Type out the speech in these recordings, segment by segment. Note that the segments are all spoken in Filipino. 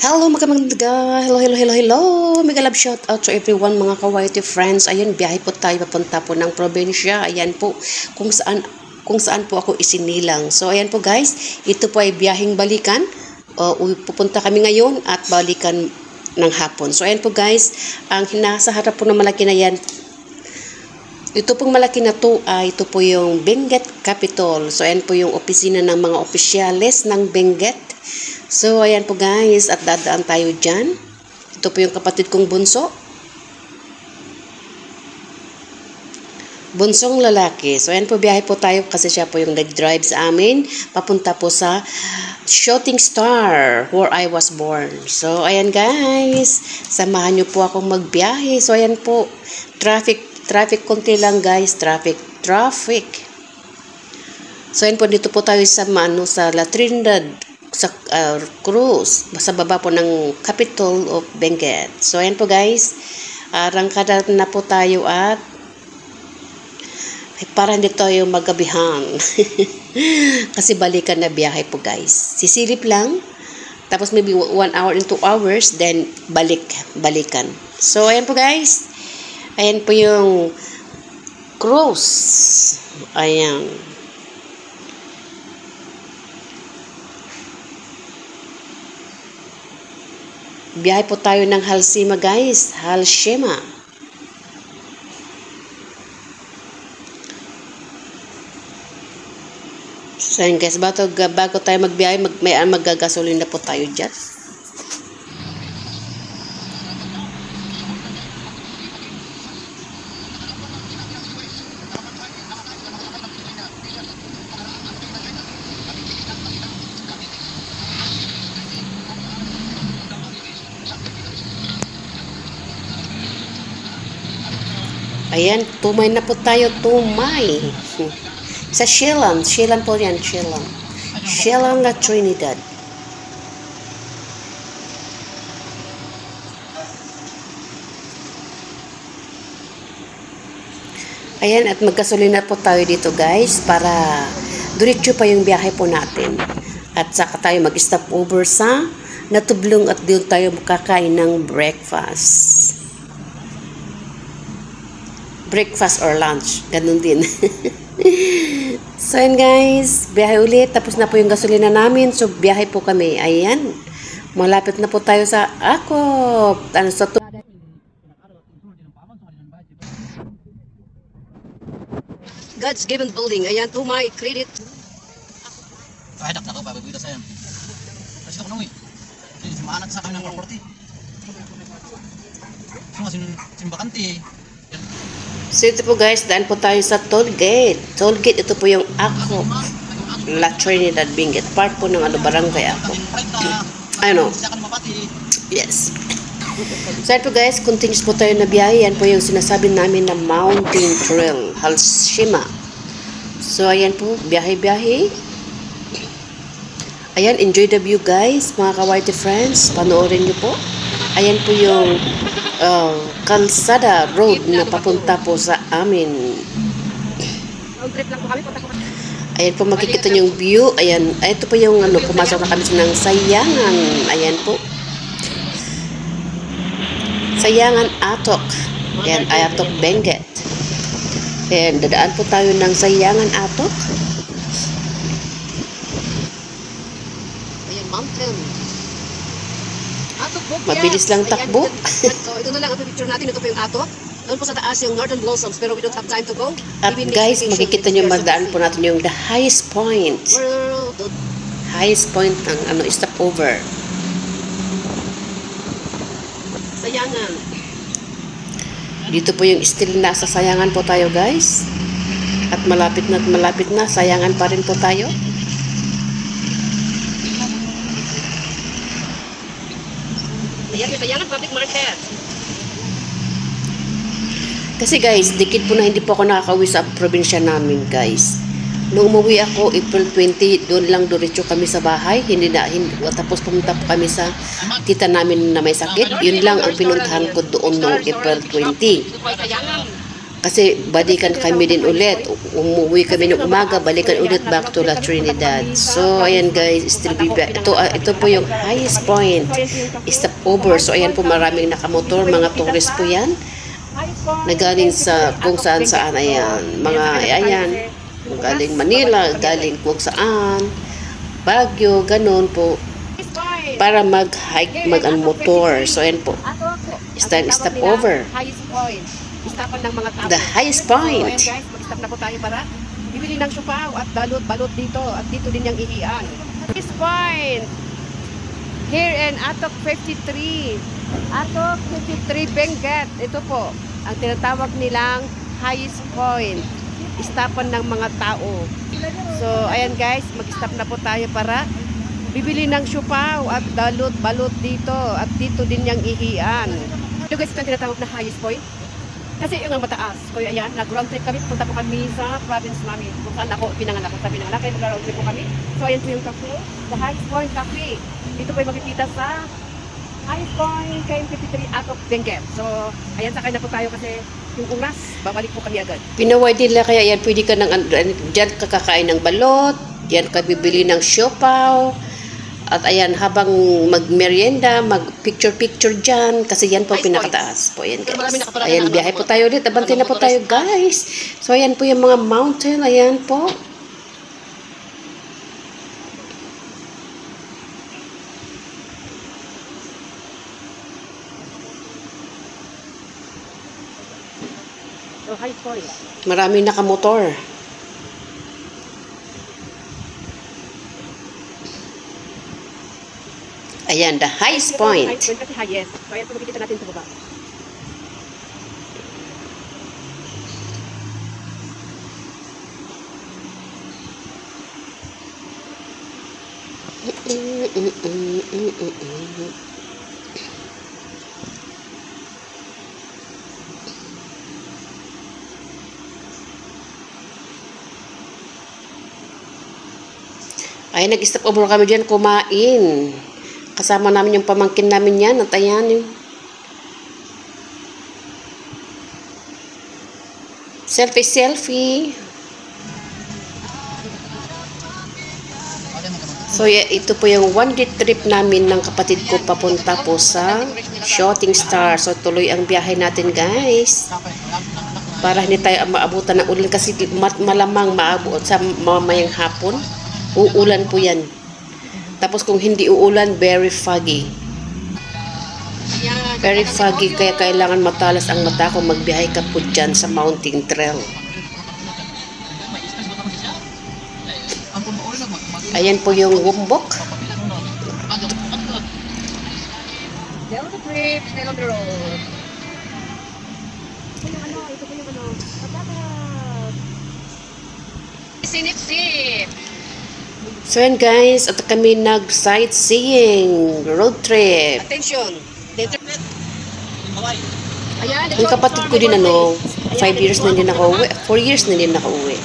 Hello mga kamangga, hello, mega love shout out to everyone mga ka-YT friends. Ayun, biyahe po tayo papunta po ng probinsya. Ayan po, kung saan po ako isinilang. So ayan po guys, ito po ay biyaheng balikan. Pupunta kami ngayon at balikan ng hapon. So ayan po guys, ang nasa harap po ng malaki na yan, ito pong malaki na to ay ito po yung Benguet Capitol. So ayan po yung opisina ng mga opisyales ng Benguet. So, ayan po guys, at dadaan tayo dyan. Ito po yung kapatid kong bunso. Bunsong lalaki. So, ayan po, biyahe po tayo kasi siya po yung nag-drive sa amin. Papunta po sa Shooting Star, where I was born. So, ayan guys, samahan nyo po akong magbiyahe. So, ayan po, traffic konti lang guys, traffic. So, ayan po, dito po tayo sa La Trinidad, sa cruise, sa baba po ng Capital of Benguet. So, ayan po guys, arangkada na po tayo at para hindi tayo magabihan. Kasi balikan na biyahe po guys. Sisilip lang, tapos maybe 1 hour and 2 hours, then balikan. So, ayan po guys, ayan po yung cruise. Ayan. Biyahe po tayo ng Halsema guys. Halsema. So yun guys, bago tayo magbiyahe, magagasolin na po tayo dyan. Ayan, tumay na po tayo, tumay. Sa Shillan po yan, Shillan La Trinidad. Ayan, at magkasolina po tayo dito guys, para diretso pa yung biyahe po natin. At saka tayo mag-stop over sa Natublong at doon tayo makakain ng breakfast or lunch, ganun din. So yun guys, biyahe ulit, tapos na po yung gasolina namin, so biyahe po kami. Ayan, malapit na po tayo sa Akop, sa God's given building. Ayan, to my credit. Kahidak na ko, babagwita sa yan. Kasi ako nung simanat sa kami ng property. So, simbakanti. So ito po guys, daan po tayo sa toll gate. Toll gate, ito po yung Akop, La Trinidad, Benguet. Part po ng barangay Akop. Ano? Yes. So ito guys, continuous po tayo na biyahe. Yan po yung sinasabi namin na mountain trail, Halsema. So ayan po, biyahe. Ayan, enjoy the view guys, mga ka-YT friends. Panoorin nyo po. Ayan po yung Kalsada Road na papunta po sa amin. Ayan po, makikita nyo yung view. Ayan, ito po yung pumasok na kami ng Sayangan. Ayan po, Sayangan Atok. Ayan, Atok Benguet. Ayan, dadaan po tayo ng Sayangan Atok. Ayan, mountain. Mabilis lang takbo. So, ito na lang ang picture natin. Ito po yung Atok. Doon po sa taas yung Northern Blossoms, pero we don't have time to go. At guys, makikita nyo, magdaan po natin yung the highest point. Highest point ng stopover. Sayangan. Dito po yung still nasa Sayangan po tayo guys. At malapit na, Sayangan pa rin po tayo. Ayan, Sayangan Public Market. Kasi guys, dikit po na hindi po ako nakakauwi sa probinsya namin guys. Nung umuwi ako, April 20, doon lang diretso kami sa bahay. Tapos pumunta po kami sa tita namin na may sakit. Yun lang ang pinuntahan ko doon noong April 20. Kasi balikan kami din ulit. Umuwi kami ng umaga, balikan ulit back to La Trinidad. So, ayan guys, still be back. Ito po yung highest point. Stop over. So, ayan po, maraming nakamotor. Mga tourist po yan. Nagaling sa kung saan-saan. Ayan. Mga, ayan. Galing Manila, galing kung saan. Baguio, ganun po. Para mag-hike, mag-motor. So, ayan po. Stop over. Highest point. Istapan ng mga tao. The highest point. So, ayan guys, mag-stop na po tayo para bibili ng siupaw at balot dito. At dito din yung ihian. Highest point. Here in Atok 53. Atok 53 Benguet. Ito po, ang tinatawag nilang highest point. Istapan ng mga tao. So, ayan guys, mag-stop na po tayo para bibili ng siupaw at balot dito. At dito din yung ihian. Ito guys, ito ang tinatawag na highest point. Kasi yung ang mataas. Kaya ayan, nag-round trip kami. Punta po kami sa province namin. Kung saan ako pinanganak. Kung saan pinanganak. Kaya nag-round trip po kami. So ayan po yung cafe. The Highest Point Cafe. Dito po yung makikita sa Highest Point KM53 Atok Benguet. So ayan, sakay na po tayo kasi yung oras, babalik po kami agad. Pinaway nila kaya yan, pwede ka dyan kakakain ng balot, dyan ka bibili ng siopaw, at ayan, habang magmerienda, mag-picture-picture dyan, kasi yan po pinakataas po. Ayan guys. Ayan, biyahe po tayo ulit. Abante na po tayo guys. So ayan po yung mga mountain. Ayan po. So high point. Maraming nakamotor. Ayan, the highest point. Highest point kasi highest. So ayan po makikita natin sa baba. Ay, nag-stop over kami dyan kumain. Kasama namin yung pamangkin namin yan. At ayan yung selfie. So, ito po yung one-day trip namin ng kapatid ko papunta po sa Shooting Star. So, tuloy ang biyahe natin, guys. Para hindi tayo maabutan ng ulan kasi malamang maabot sa mamayang hapon. Uulan po yan. Tapos kung hindi uulan, very foggy. Very foggy, kaya kailangan matalas ang mata kung magbiyahe ka po dyan sa mountain trail. Ayan po yung Wombok. Stay on the trip, stay on the road. Ito po yung patatas. Sinip-sip. So yan guys, at kami nag-sightseeing, road trip. Attention. Ang kapatid ko din 5 years na din nakauwi, 4 years na din nakauwi.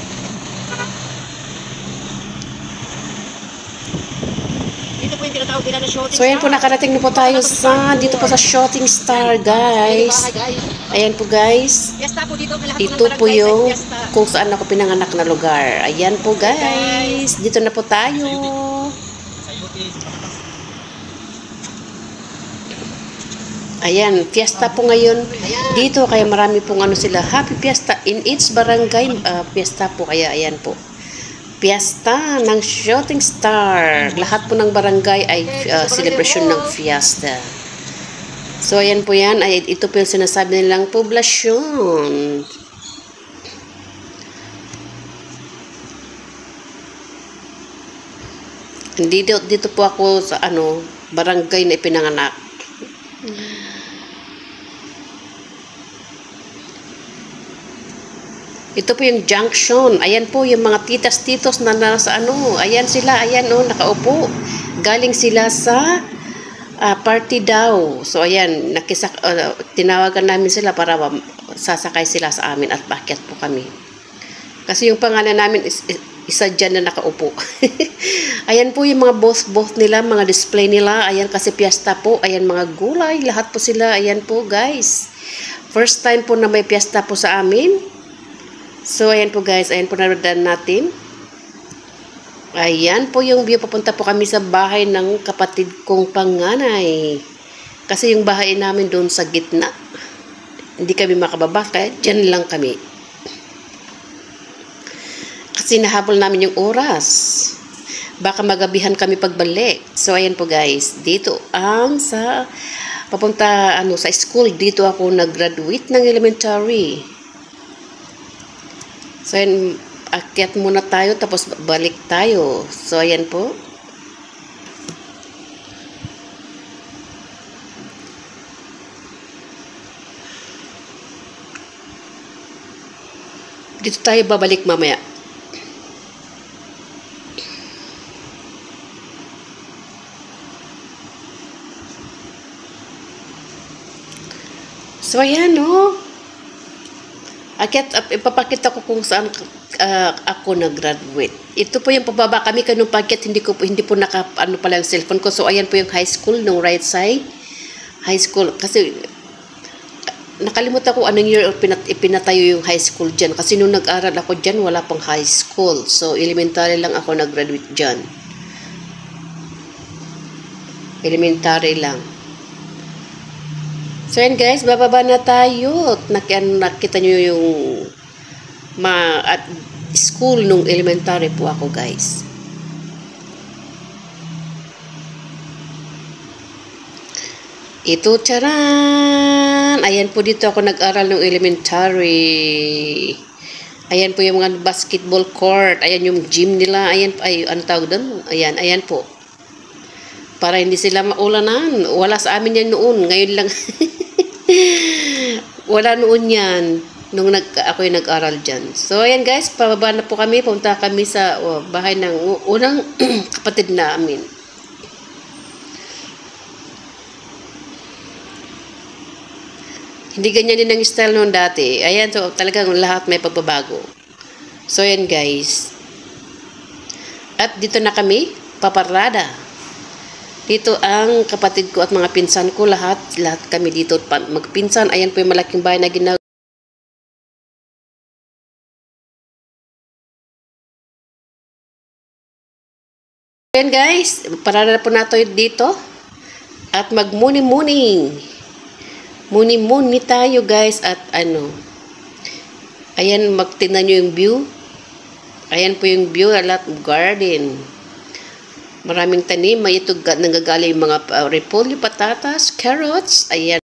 Dito po yung tinatawag nila na shooting. So ayan po, nakarating na po tayo dito po sa Shooting Star guys. Ayan po guys. Fiesta po dito. Ito po yung kung saan ako pinanganak na lugar. Ayan po guys. Dito na po tayo. Ayan, fiesta po ngayon dito, kaya marami pong sila. Happy Fiesta in each barangay. Fiesta po, kaya ayan po. Fiesta ng Shooting Star. Lahat po ng barangay ay celebration ng fiesta. So, ayan po yan. Ito po yung sinasabi nilang poblasyon. Dito po ako sa barangay na ipinanganak. Ito po yung junction. Ayan po yung mga titas-titos na nasa Ayan sila. Ayan nakaupo. Galing sila sa party daw. So ayan, tinawagan namin sila para sasakay sila sa amin at paakyat po kami. Kasi yung pangalan namin isa dyan na nakaupo. Ayan po yung mga booth nila, mga display nila. Ayan kasi piyesta po. Ayan mga gulay. Lahat po sila. Ayan po guys. First time po na may piyesta po sa amin. So, ayan po guys. Ayan po naroon natin. Ayan po yung view. Papunta po kami sa bahay ng kapatid kong panganay. Kasi yung bahay namin doon sa gitna. Hindi kami makababa. Kaya dyan lang kami. Kasi nahabol namin yung oras. Baka magabihan kami pagbalik. So, ayan po guys. Dito ang papunta sa school. Dito ako nag-graduate ng elementary. So, ayan, akyat muna tayo, tapos balik tayo. So, ayan po. Dito tayo babalik mamaya. So, ayan, ipapakita ko kung saan ako nag-graduate. Ito po yung pababa kami kanong packet, hindi po pala yung cellphone ko. So, ayan po yung high school, nung right side. High school. Kasi, nakalimutan ko anong year ipinatayo yung high school dyan. Kasi nung nag-aral ako dyan, wala pang high school. So, elementary lang ako nag-graduate dyan. Elementary lang. So, yan guys, bababa na tayo. Nakita nyo yung school nung elementary po ako, guys. Ito, charan! Ayan po, dito ako nag-aral nung elementary. Ayan po yung mga basketball court. Ayan yung gym nila. Ayan, ano tawag doon? Ayan po. Para hindi sila maulanan. Wala sa amin yan noon. Ngayon lang. Wala noon yan. Nung ako yung nag-aral dyan. So, ayan guys. Pababa na po kami. Punta kami sa bahay ng unang kapatid namin. Hindi ganyan din ang style noon dati. Ayan. So, talagang lahat may pagbabago. So, ayan guys. At dito na kami. Paparada. Dito ang kapatid ko at mga pinsan ko, lahat kami dito magpinsan. Ayan po yung malaking bahay na ginagawa. Ayan guys, parada po nato dito. At magmuni-muni. Muni-muni tayo guys at ayan, magtingnan nyo yung view. Ayan po yung view, lahat garden. Maraming tanim, may ito nanggagaling mga repolyo, patatas, carrots, ayan.